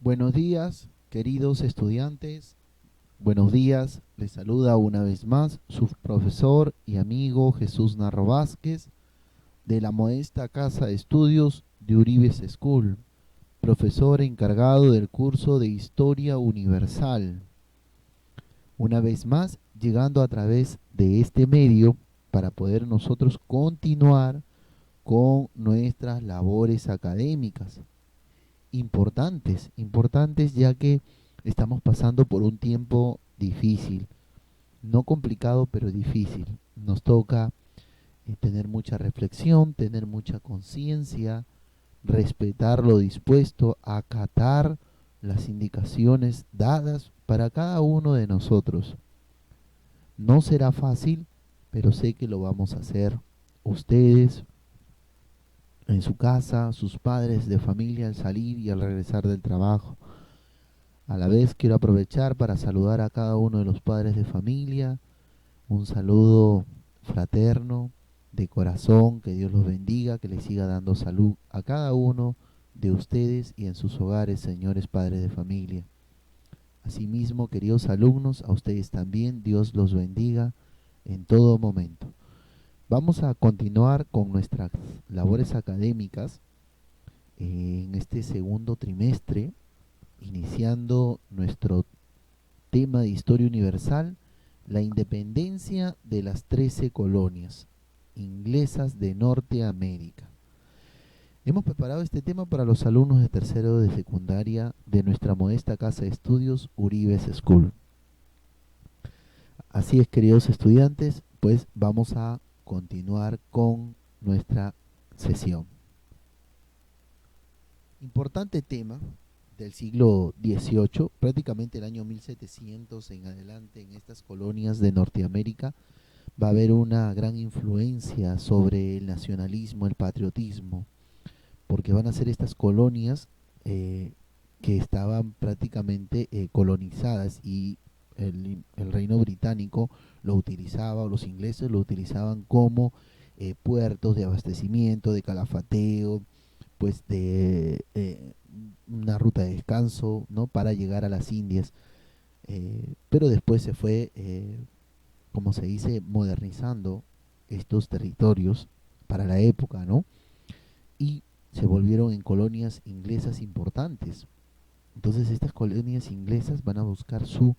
Buenos días, queridos estudiantes. Buenos días, les saluda una vez más su profesor y amigo Jesús Narro Vázquez de la modesta casa de estudios de Uribes School, profesor encargado del curso de Historia Universal. Una vez más, llegando a través de este medio para poder nosotros continuar con nuestras labores académicas. Importantes ya que estamos pasando por un tiempo difícil, no complicado, pero difícil. Nos toca tener mucha reflexión, tener mucha conciencia, respetar lo dispuesto, acatar las indicaciones dadas para cada uno de nosotros. No será fácil, pero sé que lo vamos a hacer. Ustedes en su casa, sus padres de familia al salir y al regresar del trabajo. A la vez quiero aprovechar para saludar a cada uno de los padres de familia, un saludo fraterno, de corazón, que Dios los bendiga, que les siga dando salud a cada uno de ustedes y en sus hogares, señores padres de familia. Asimismo, queridos alumnos, a ustedes también, Dios los bendiga en todo momento. Vamos a continuar con nuestras labores académicas en este segundo trimestre, iniciando nuestro tema de historia universal, la independencia de las 13 colonias inglesas de Norteamérica. Hemos preparado este tema para los alumnos de tercero de secundaria de nuestra modesta casa de estudios Uribes School. Así es, queridos estudiantes, pues vamos a continuar con nuestra sesión. Importante tema del siglo XVIII, prácticamente el año 1700 en adelante, en estas colonias de Norteamérica va a haber una gran influencia sobre el nacionalismo, el patriotismo, porque van a ser estas colonias que estaban prácticamente colonizadas y el reino británico lo utilizaba, o los ingleses lo utilizaban como puertos de abastecimiento, de calafateo, pues de una ruta de descanso, ¿no? Para llegar a las Indias. Pero después se fue, como se dice, modernizando estos territorios para la época, ¿no? Y se volvieron en colonias inglesas importantes. Entonces estas colonias inglesas van a buscar su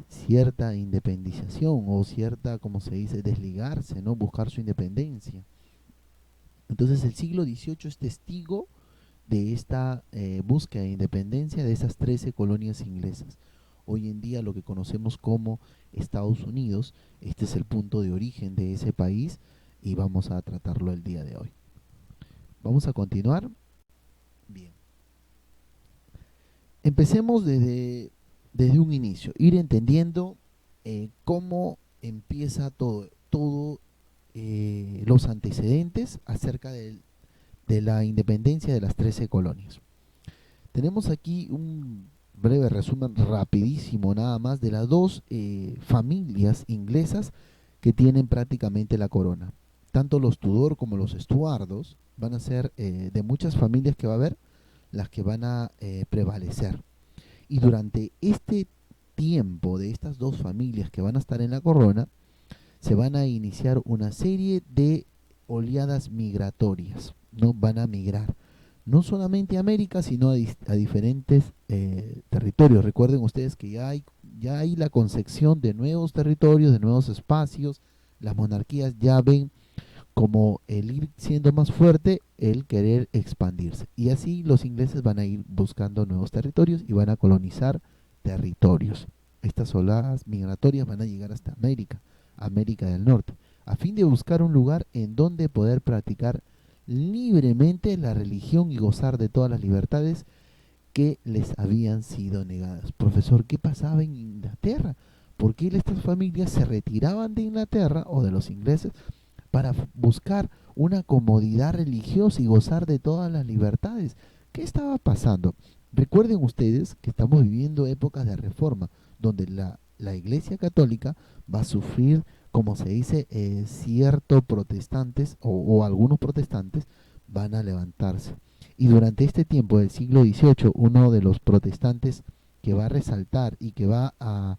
cierta independización o cierta, como se dice, desligarse, ¿no? Buscar su independencia. Entonces el siglo XVIII es testigo de esta búsqueda de independencia de esas 13 colonias inglesas. Hoy en día lo que conocemos como Estados Unidos, este es el punto de origen de ese país y vamos a tratarlo el día de hoy. Vamos a continuar. Bien. Empecemos desde un inicio, ir entendiendo cómo empieza todo los antecedentes acerca de la independencia de las 13 colonias. Tenemos aquí un breve resumen rapidísimo nada más de las dos familias inglesas que tienen prácticamente la corona. Tanto los Tudor como los Estuardos van a ser de muchas familias que va a haber las que van a prevalecer. Y durante este tiempo de estas dos familias que van a estar en la corona, se van a iniciar una serie de oleadas migratorias, ¿no? Van a migrar no solamente a América, sino a diferentes territorios. Recuerden ustedes que ya hay la concepción de nuevos territorios, de nuevos espacios. Las monarquías ya ven como el ir siendo más fuerte, el querer expandirse. Y así los ingleses van a ir buscando nuevos territorios y van a colonizar territorios. Estas oleadas migratorias van a llegar hasta América, América del Norte, a fin de buscar un lugar en donde poder practicar libremente la religión y gozar de todas las libertades que les habían sido negadas. Profesor, ¿qué pasaba en Inglaterra? ¿Por qué estas familias se retiraban de Inglaterra o de los ingleses para buscar una comodidad religiosa y gozar de todas las libertades? ¿Qué estaba pasando? Recuerden ustedes que estamos viviendo épocas de reforma, donde la Iglesia Católica va a sufrir, como se dice, ciertos protestantes o algunos protestantes van a levantarse. Y durante este tiempo del siglo XVIII, uno de los protestantes que va a resaltar y que va a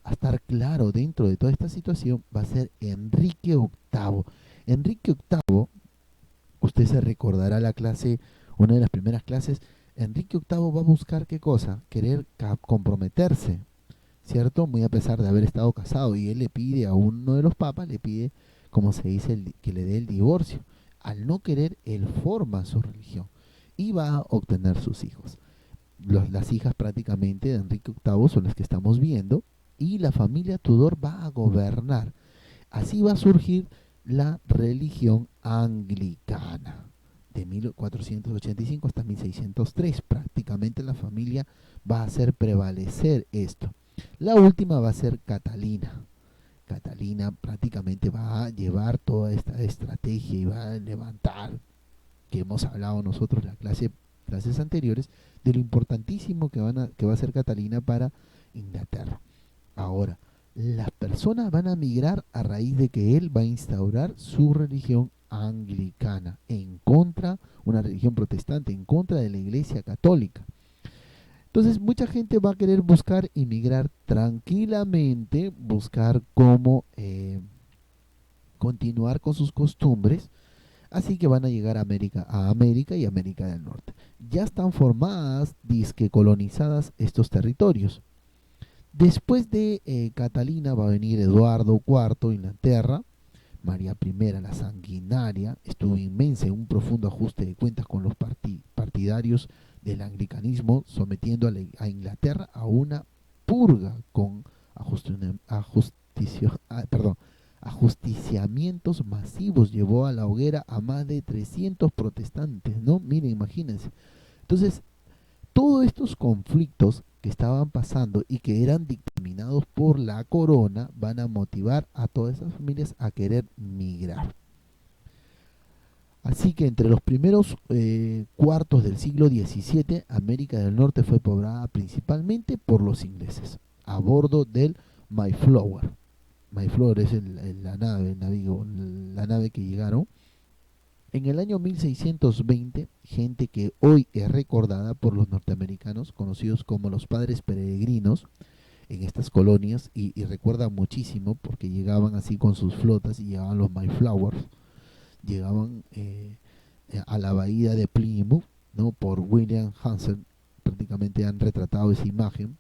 estar claro dentro de toda esta situación va a ser Enrique VIII. Enrique VIII, usted se recordará la clase, una de las primeras clases, Enrique VIII va a buscar qué cosa, querer comprometerse, ¿cierto? Muy a pesar de haber estado casado, y él le pide a uno de los papas, le pide, como se dice, que le dé el divorcio. Al no querer, él forma su religión y va a obtener sus hijos. Las hijas prácticamente de Enrique VIII son las que estamos viendo, y la familia Tudor va a gobernar. Así va a surgir la religión anglicana de 1485 hasta 1603. Prácticamente la familia va a hacer prevalecer esto. La última va a ser Catalina. Catalina prácticamente va a llevar toda esta estrategia y va a levantar, que hemos hablado nosotros en clases anteriores, de lo importantísimo que va a ser Catalina para Inglaterra. Ahora, las personas van a migrar a raíz de que él va a instaurar su religión anglicana, en contra, una religión protestante, en contra de la iglesia católica. Entonces mucha gente va a querer buscar inmigrar tranquilamente, buscar cómo continuar con sus costumbres, así que van a llegar a América y América del Norte. Ya están formadas, disque colonizadas estos territorios. Después de Catalina va a venir Eduardo IV, Inglaterra. María I, la sanguinaria, estuvo inmensa en un profundo ajuste de cuentas con los partidarios del anglicanismo, sometiendo a Inglaterra a una purga con ajusticiamientos masivos. Llevó a la hoguera a más de 300 protestantes, ¿no? Miren, imagínense. Entonces, todos estos conflictos que estaban pasando y que eran dictaminados por la corona van a motivar a todas esas familias a querer migrar. Así que entre los primeros cuartos del siglo XVII, América del Norte fue poblada principalmente por los ingleses, a bordo del Mayflower. Mayflower es la nave que llegaron. En el año 1620, gente que hoy es recordada por los norteamericanos, conocidos como los padres peregrinos, en estas colonias, y recuerdan muchísimo porque llegaban así con sus flotas y llegaban los Mayflowers, llegaban a la bahía de Plymouth, ¿no? Por William Hansen, prácticamente han retratado esa imagen.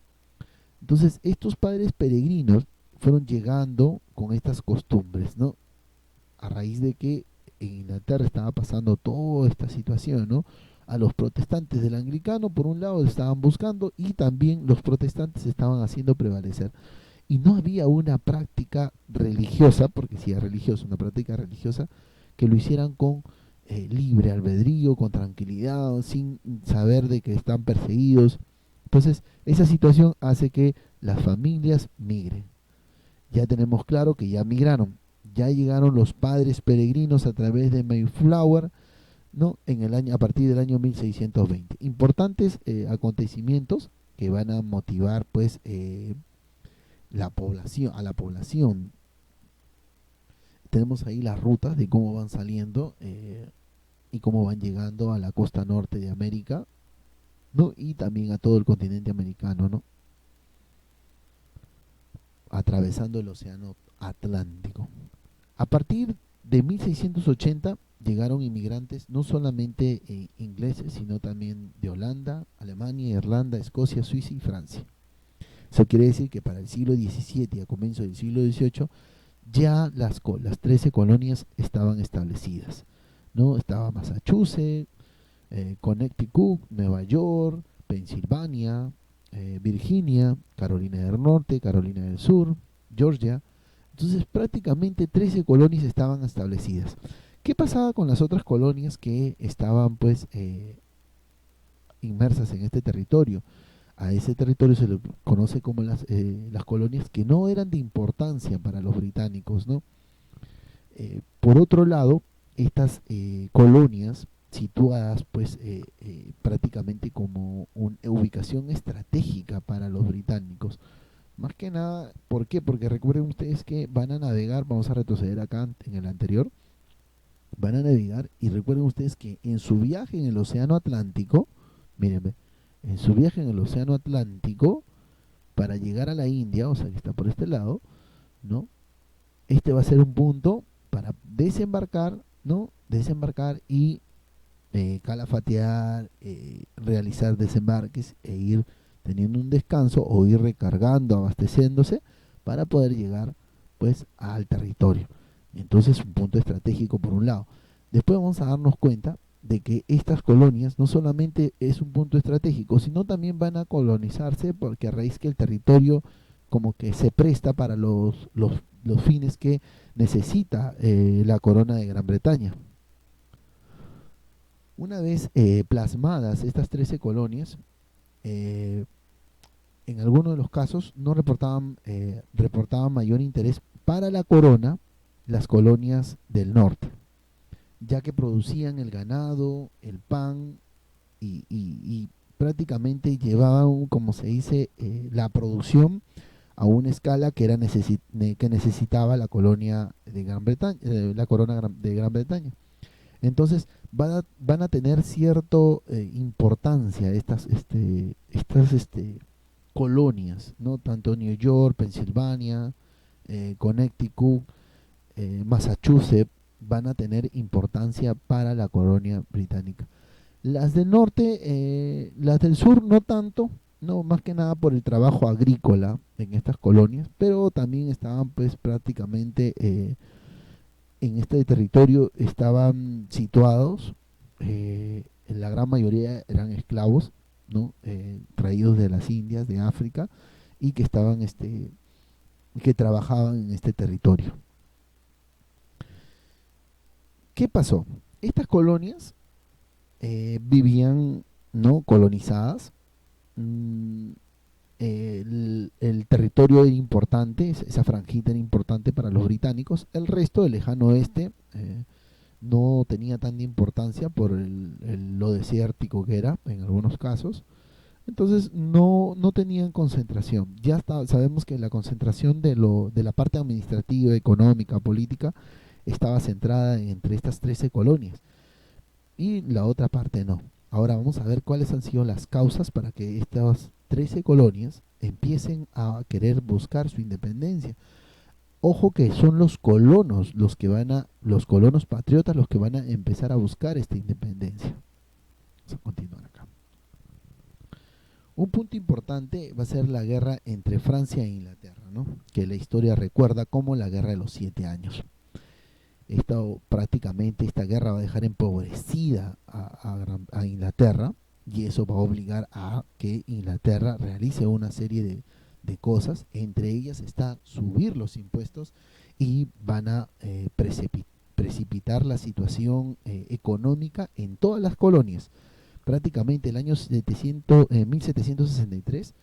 Entonces, estos padres peregrinos fueron llegando con estas costumbres, ¿no? A raíz de que en Inglaterra estaba pasando toda esta situación, ¿no? A los protestantes del anglicano, por un lado, estaban buscando, y también los protestantes estaban haciendo prevalecer. Y no había una práctica religiosa, porque si era religiosa, una práctica religiosa, que lo hicieran con libre albedrío, con tranquilidad, sin saber de que están perseguidos. Entonces, esa situación hace que las familias migren. Ya tenemos claro que ya migraron, ya llegaron los padres peregrinos a través de Mayflower, ¿no? A partir del año 1620. Importantes acontecimientos que van a motivar, pues, a la población. Tenemos ahí las rutas de cómo van saliendo y cómo van llegando a la costa norte de América, ¿no? Y también a todo el continente americano, ¿no? Atravesando el océano Atlántico. A partir de 1680 llegaron inmigrantes no solamente ingleses, sino también de Holanda, Alemania, Irlanda, Escocia, Suiza y Francia. Eso quiere decir que para el siglo XVII y a comienzo del siglo XVIII ya las 13 colonias estaban establecidas, ¿no? Estaba Massachusetts, Connecticut, Nueva York, Pensilvania, Virginia, Carolina del Norte, Carolina del Sur, Georgia. Entonces prácticamente 13 colonias estaban establecidas. ¿Qué pasaba con las otras colonias que estaban, pues, inmersas en este territorio? A ese territorio se le conoce como las colonias que no eran de importancia para los británicos, ¿no? Por otro lado, estas colonias situadas, pues, prácticamente como una ubicación estratégica para los británicos. Más que nada, ¿por qué? Porque recuerden ustedes que van a navegar, vamos a retroceder acá en el anterior, van a navegar y recuerden ustedes que en su viaje en el Océano Atlántico, mírenme, en su viaje en el Océano Atlántico, para llegar a la India, o sea que está por este lado, ¿no? Este va a ser un punto para desembarcar, ¿no? Desembarcar y calafatear, realizar desembarques e ir teniendo un descanso o ir recargando, abasteciéndose para poder llegar pues al territorio. Entonces un punto estratégico por un lado. Después vamos a darnos cuenta de que estas colonias no solamente es un punto estratégico, sino también van a colonizarse porque a raíz que el territorio como que se presta para los fines que necesita la corona de Gran Bretaña. Una vez plasmadas estas 13 colonias, eh, en algunos de los casos no reportaban mayor interés para la corona las colonias del norte, ya que producían el ganado, el pan y prácticamente llevaban, como se dice, la producción a una escala que, que necesitaba la colonia de Gran Bretaña, la corona de Gran Bretaña. Entonces van a tener cierta importancia estas colonias, ¿no? Tanto New York, Pensilvania, Connecticut, Massachusetts, van a tener importancia para la colonia británica. Las del norte, las del sur no tanto, no, más que nada por el trabajo agrícola en estas colonias, pero también estaban pues prácticamente en este territorio estaban situados, la gran mayoría eran esclavos, ¿no? Traídos de las Indias, de África, y que estaban, que trabajaban en este territorio. ¿Qué pasó? Estas colonias vivían, ¿no? Colonizadas. mm, el territorio era importante, esa franjita era importante para los británicos. El resto del lejano oeste no tenía tanta importancia por lo desértico que era en algunos casos. Entonces no tenían concentración. Ya sabemos que la concentración de la parte administrativa, económica, política estaba centrada entre estas 13 colonias y la otra parte no. Ahora vamos a ver cuáles han sido las causas para que estas 13 colonias empiecen a querer buscar su independencia. Ojo que son los colonos los colonos patriotas los que van a empezar a buscar esta independencia. Vamos a continuar acá. Un punto importante va a ser la guerra entre Francia e Inglaterra, ¿no? Que la historia recuerda como la guerra de los 7 años. Prácticamente esta guerra va a dejar empobrecida a Inglaterra y eso va a obligar a que Inglaterra realice una serie de cosas, entre ellas está subir los impuestos y van a precipitar la situación económica en todas las colonias. Prácticamente el año 1763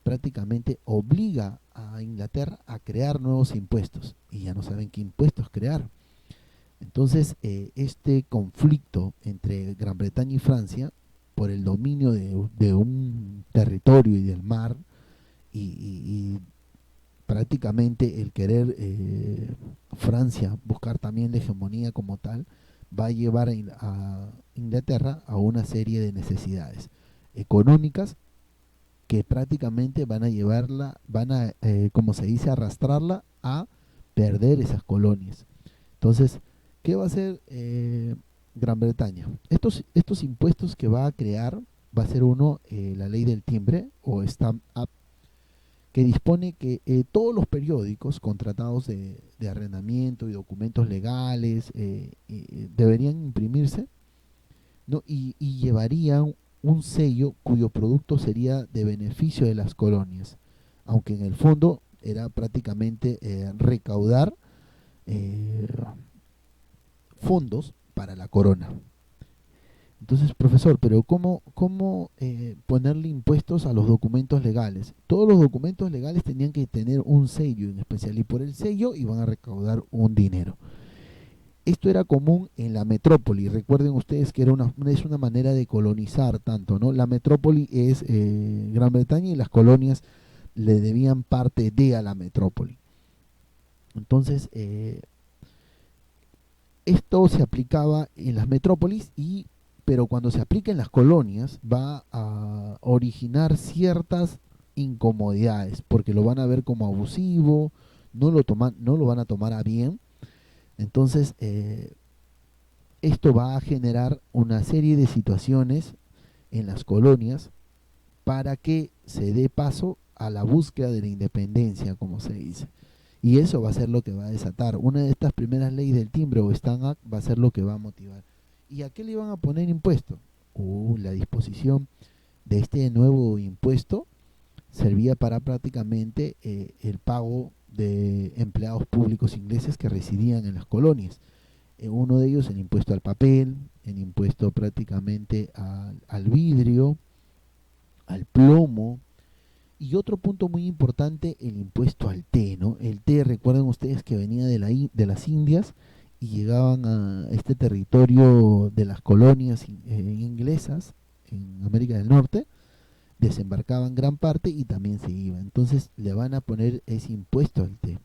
prácticamente obliga a Inglaterra a crear nuevos impuestos y ya no saben qué impuestos crear. Entonces, este conflicto entre Gran Bretaña y Francia por el dominio de un territorio y del mar y prácticamente el querer Francia buscar también la hegemonía como tal, va a llevar a Inglaterra a una serie de necesidades económicas que prácticamente van a llevarla, como se dice, arrastrarla a perder esas colonias. Entonces, ¿qué va a hacer Gran Bretaña? Estos impuestos que va a crear, va a ser uno, la ley del timbre o Stamp Act, que dispone que todos los periódicos contratados de arrendamiento y documentos legales deberían imprimirse, ¿no? Y llevarían un sello cuyo producto sería de beneficio de las colonias, aunque en el fondo era prácticamente recaudar eh, fondos para la corona. Entonces, profesor, pero ¿cómo ponerle impuestos a los documentos legales? Todos los documentos legales tenían que tener un sello en especial y por el sello iban a recaudar un dinero. Esto era común en la metrópoli. Recuerden ustedes que es una manera de colonizar tanto, ¿no? La metrópoli es Gran Bretaña y las colonias le debían parte de a la metrópoli. Entonces, Esto se aplicaba en las metrópolis pero cuando se aplica en las colonias va a originar ciertas incomodidades, porque lo van a ver como abusivo, no lo van a tomar a bien. Entonces, esto va a generar una serie de situaciones en las colonias para que se dé paso a la búsqueda de la independencia, como se dice. Y eso va a ser lo que va a desatar. Una de estas primeras leyes del timbre o Stamp Act va a ser lo que va a motivar. ¿Y a qué le iban a poner impuesto? La disposición de este nuevo impuesto servía para prácticamente el pago de empleados públicos ingleses que residían en las colonias. Uno de ellos el impuesto al papel, el impuesto prácticamente al vidrio, al plomo, y otro punto muy importante, el impuesto al té, ¿no? El té, recuerden ustedes que venía de las Indias y llegaban a este territorio de las colonias inglesas en América del Norte, desembarcaban gran parte y también se iban. Entonces le van a poner ese impuesto al té.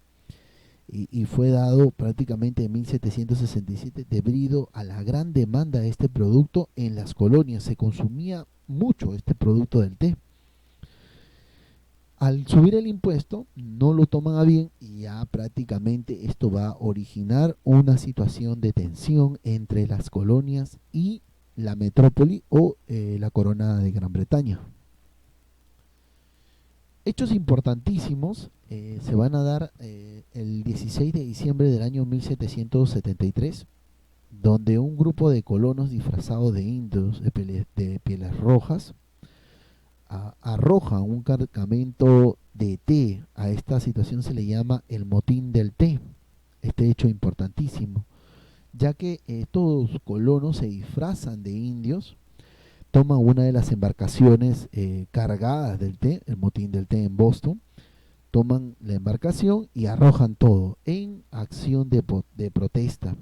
Y fue dado prácticamente en 1767 debido a la gran demanda de este producto en las colonias. Se consumía mucho este producto del té. Al subir el impuesto no lo toman a bien y ya prácticamente esto va a originar una situación de tensión entre las colonias y la metrópoli o la corona de Gran Bretaña. Hechos importantísimos se van a dar el 16 de diciembre del año 1773, donde un grupo de colonos disfrazados de indios de pieles rojas arroja un cargamento de té. A esta situación se le llama el motín del té. Este hecho importantísimo, ya que estos colonos se disfrazan de indios, toman una de las embarcaciones cargadas del té, el motín del té en Boston, toman la embarcación y arrojan todo en acción de protesta.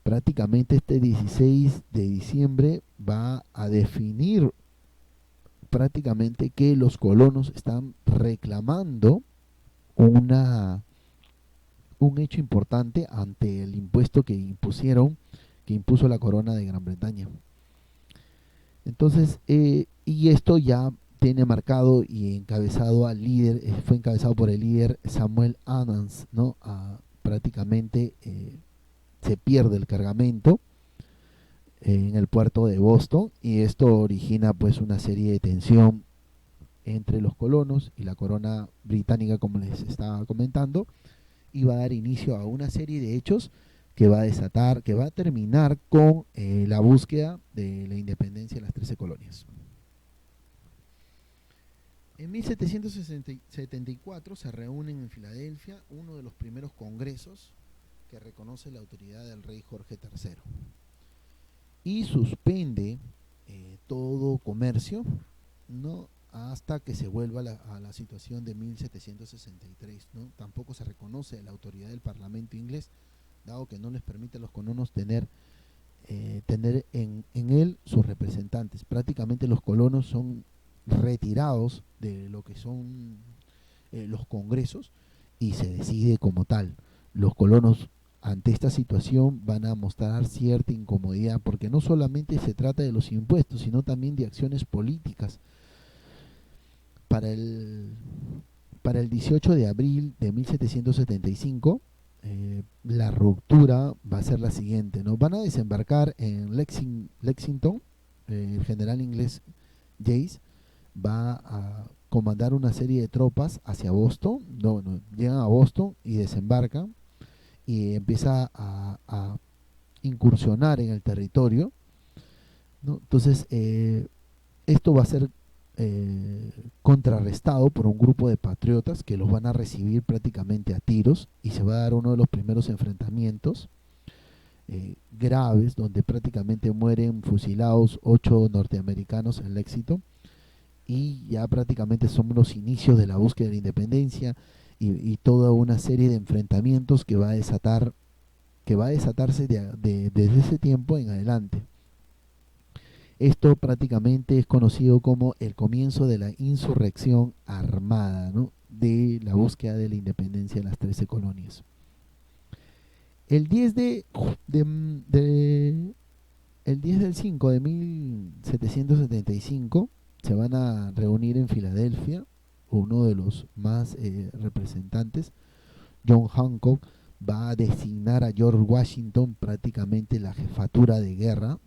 Prácticamente este 16 de diciembre va a definir prácticamente que los colonos están reclamando una un hecho importante ante el impuesto que impuso la corona de Gran Bretaña. Entonces, y esto ya tiene marcado y encabezado al líder, fue encabezado por el líder Samuel Adams, ¿no? Prácticamente se pierde el cargamento en el puerto de Boston y esto origina pues una serie de tensión entre los colonos y la corona británica, como les estaba comentando, y va a dar inicio a una serie de hechos que va a desatar, que va a terminar con la búsqueda de la independencia de las 13 colonias. En 1774 se reúnen en Filadelfia uno de los primeros congresos que reconoce la autoridad del rey Jorge III y suspende todo comercio, ¿no? Hasta que se vuelva a la situación de 1763, ¿no? Tampoco se reconoce la autoridad del Parlamento inglés, dado que no les permite a los colonos tener en él sus representantes. Prácticamente los colonos son retirados de lo que son los congresos y se decide como tal. Los colonos ante esta situación van a mostrar cierta incomodidad porque no solamente se trata de los impuestos, sino también de acciones políticas. Para el, para el 18 de abril de 1775, la ruptura va a ser la siguiente, ¿no? Van a desembarcar en Lexington, el general inglés James va a comandar una serie de tropas hacia Boston, llegan a Boston y desembarcan y empieza a incursionar en el territorio, ¿no? Entonces, esto va a ser contrarrestado por un grupo de patriotas que los van a recibir prácticamente a tiros y se va a dar uno de los primeros enfrentamientos graves donde prácticamente mueren fusilados 8 norteamericanos en Lexington y ya prácticamente son los inicios de la búsqueda de la independencia y toda una serie de enfrentamientos que va a desatarse desde ese tiempo en adelante. Esto prácticamente es conocido como el comienzo de la insurrección armada, ¿no? De la búsqueda de la independencia de las 13 colonias. El 10 de- el 10 del 5 de 1775 se van a reunir en Filadelfia uno de los más representantes. John Hancock va a designar a George Washington prácticamente la jefatura de guerra,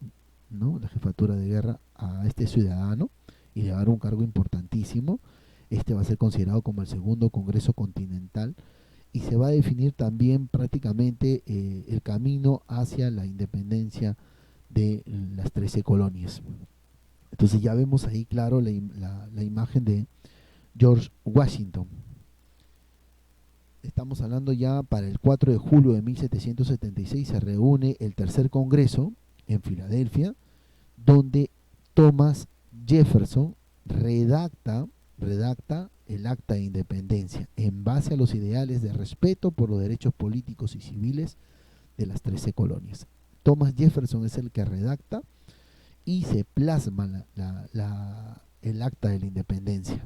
¿no? La jefatura de guerra a este ciudadano, y le va a dar un cargo importantísimo. Este va a ser considerado como el segundo Congreso Continental, y se va a definir también prácticamente el camino hacia la independencia de las 13 colonias. Entonces ya vemos ahí claro la imagen de George Washington. Estamos hablando ya para el 4 de julio de 1776 se reúne el tercer Congreso en Filadelfia, donde Thomas Jefferson redacta el Acta de Independencia en base a los ideales de respeto por los derechos políticos y civiles de las 13 colonias. Thomas Jefferson es el que redacta y se plasma el Acta de la Independencia.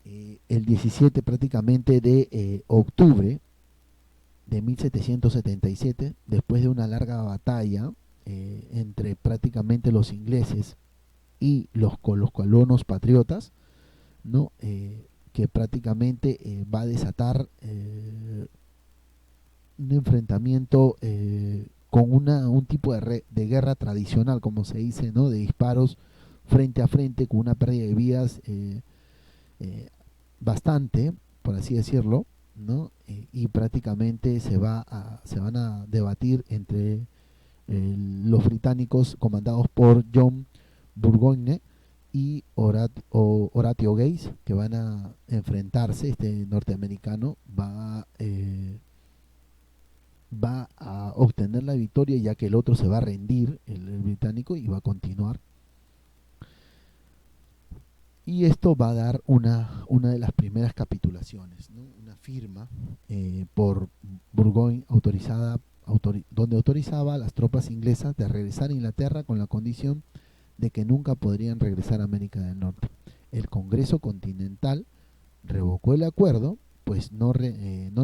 El 17 prácticamente de octubre de 1777, después de una larga batalla entre prácticamente los ingleses y los colonos patriotas, ¿no? Que prácticamente va a desatar un enfrentamiento con un tipo de guerra tradicional, como se dice, ¿no? De disparos frente a frente, con una pérdida de vidas eh, bastante, por así decirlo, ¿no? Y prácticamente se van a debatir entre los británicos comandados por John Burgoyne y Horatio Gates, que van a enfrentarse. Este norteamericano va a obtener la victoria, ya que el otro se va a rendir, el británico, y va a continuar. Y esto va a dar una de las primeras capitulaciones, ¿no? Una firma por Burgoyne donde autorizaba a las tropas inglesas de regresar a Inglaterra con la condición de que nunca podrían regresar a América del Norte. El Congreso Continental revocó el acuerdo, pues no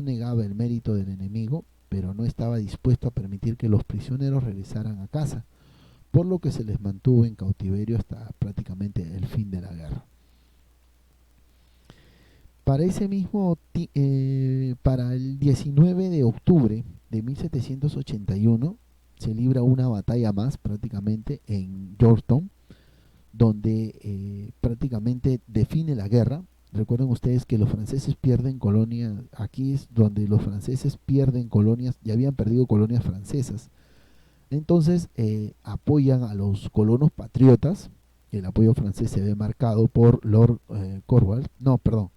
negaba el mérito del enemigo, pero no estaba dispuesto a permitir que los prisioneros regresaran a casa, por lo que se les mantuvo en cautiverio hasta prácticamente el fin de la guerra. Para ese mismo, para el 19 de octubre de 1781 se libra una batalla más prácticamente en Yorktown, donde prácticamente define la guerra. Recuerden ustedes que los franceses pierden colonias, aquí es donde los franceses pierden colonias, ya habían perdido colonias francesas. Entonces apoyan a los colonos patriotas. El apoyo francés se ve marcado por Lord Cornwallis, no, perdón,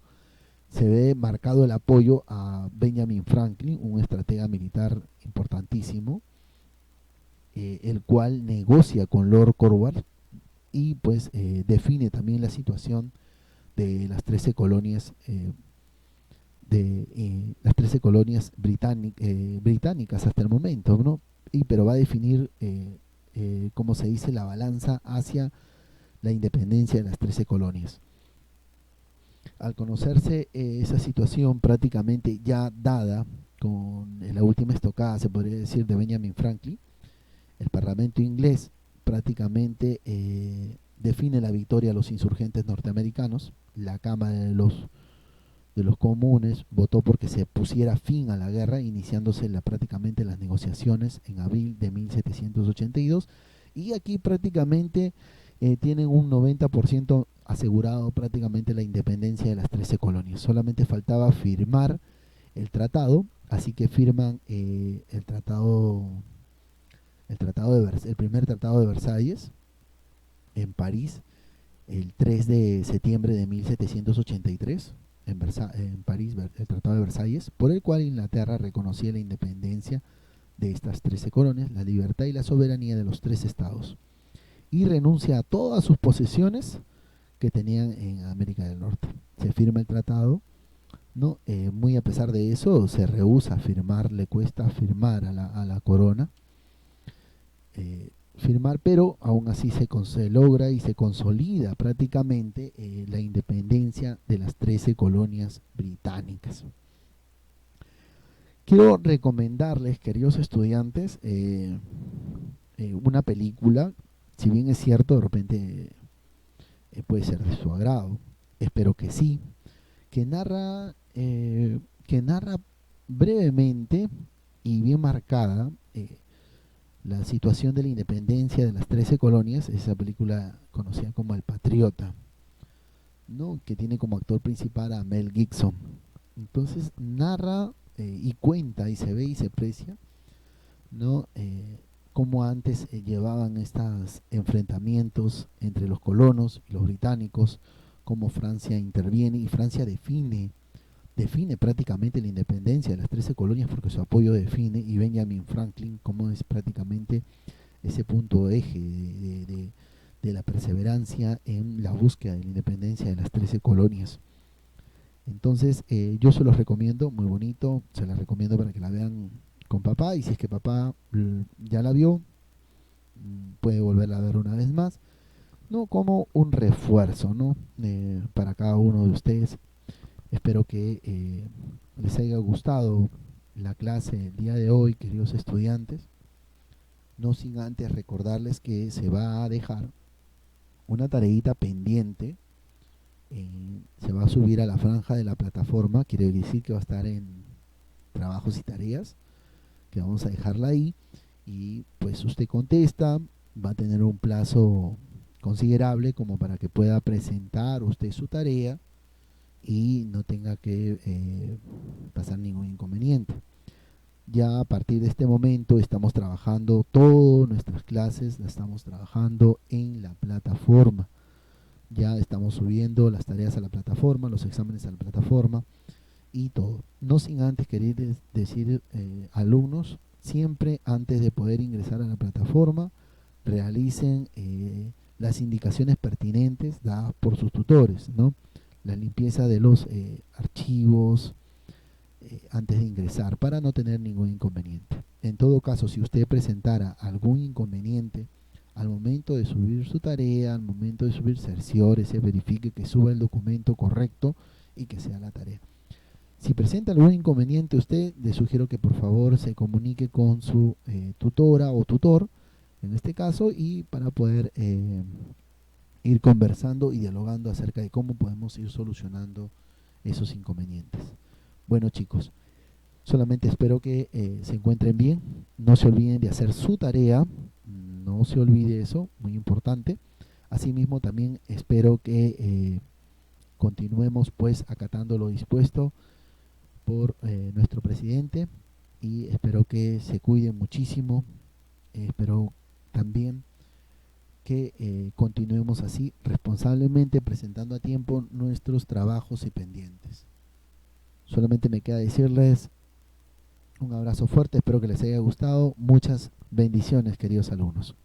se ve marcado el apoyo a Benjamin Franklin, un estratega militar importantísimo, el cual negocia con Lord Cornwallis y pues define también la situación de las 13 colonias británicas hasta el momento, ¿no? Pero va a definir, como se dice, la balanza hacia la independencia de las 13 colonias. Al conocerse esa situación prácticamente ya dada con la última estocada, se podría decir, de Benjamin Franklin, el Parlamento inglés prácticamente define la victoria a los insurgentes norteamericanos. La Cámara de los Comunes votó porque se pusiera fin a la guerra, iniciándose prácticamente las negociaciones en abril de 1782, y aquí prácticamente tienen un 90% asegurado prácticamente la independencia de las 13 colonias. Solamente faltaba firmar el tratado, así que firman el primer tratado de Versalles en París el 3 de septiembre de 1783, en París, el Tratado de Versalles, por el cual Inglaterra reconocía la independencia de estas 13 colonias, la libertad y la soberanía de los 3 estados, y renuncia a todas sus posesiones que tenían en América del Norte. Se firma el tratado, ¿no? Muy a pesar de eso, se rehúsa a firmar, le cuesta firmar a la corona, firmar, pero aún así se logra y se consolida prácticamente la independencia de las 13 colonias británicas. Quiero recomendarles, queridos estudiantes, una película, si bien es cierto, de repente puede ser de su agrado, espero que sí, que narra brevemente y bien marcada la situación de la independencia de las 13 colonias, esa película conocida como El Patriota, ¿no? Que tiene como actor principal a Mel Gibson. Entonces narra y cuenta y se ve y se aprecia, ¿no? Cómo antes llevaban estos enfrentamientos entre los colonos y los británicos, cómo Francia interviene y Francia define prácticamente la independencia de las 13 colonias porque su apoyo define, y Benjamin Franklin como es prácticamente ese punto eje de la perseverancia en la búsqueda de la independencia de las 13 colonias. Entonces yo se los recomiendo, muy bonito, se las recomiendo para que la vean con papá, y si es que papá ya la vio, puede volverla a ver una vez más, no como un refuerzo, ¿no? Para cada uno de ustedes. Espero que les haya gustado la clase el día de hoy, queridos estudiantes. No sin antes recordarles que se va a dejar una tareita pendiente. Se va a subir a la franja de la plataforma, quiere decir que va a estar en trabajos y tareas, que vamos a dejarla ahí. Y pues usted contesta, va a tener un plazo considerable como para que pueda presentar usted su tarea y no tenga que pasar ningún inconveniente. Ya a partir de este momento estamos trabajando todas nuestras clases, las estamos trabajando en la plataforma. Ya estamos subiendo las tareas a la plataforma, los exámenes a la plataforma y todo. No sin antes querer decir, alumnos, siempre antes de poder ingresar a la plataforma, realicen las indicaciones pertinentes dadas por sus tutores, ¿no? La limpieza de los archivos antes de ingresar para no tener ningún inconveniente. En todo caso, si usted presentara algún inconveniente al momento de subir su tarea, al momento de subir, cerciórese, verifique que suba el documento correcto y que sea la tarea. Si presenta algún inconveniente usted, le sugiero que por favor se comunique con su tutora o tutor, en este caso, y para poder ir conversando y dialogando acerca de cómo podemos ir solucionando esos inconvenientes. Bueno, chicos, solamente espero que se encuentren bien. No se olviden de hacer su tarea. No se olvide eso, muy importante. Asimismo, también espero que continuemos pues acatando lo dispuesto por nuestro presidente, y espero que se cuiden muchísimo. Espero también que continuemos así responsablemente presentando a tiempo nuestros trabajos y pendientes. Solamente me queda decirles un abrazo fuerte, espero que les haya gustado. Muchas bendiciones, queridos alumnos.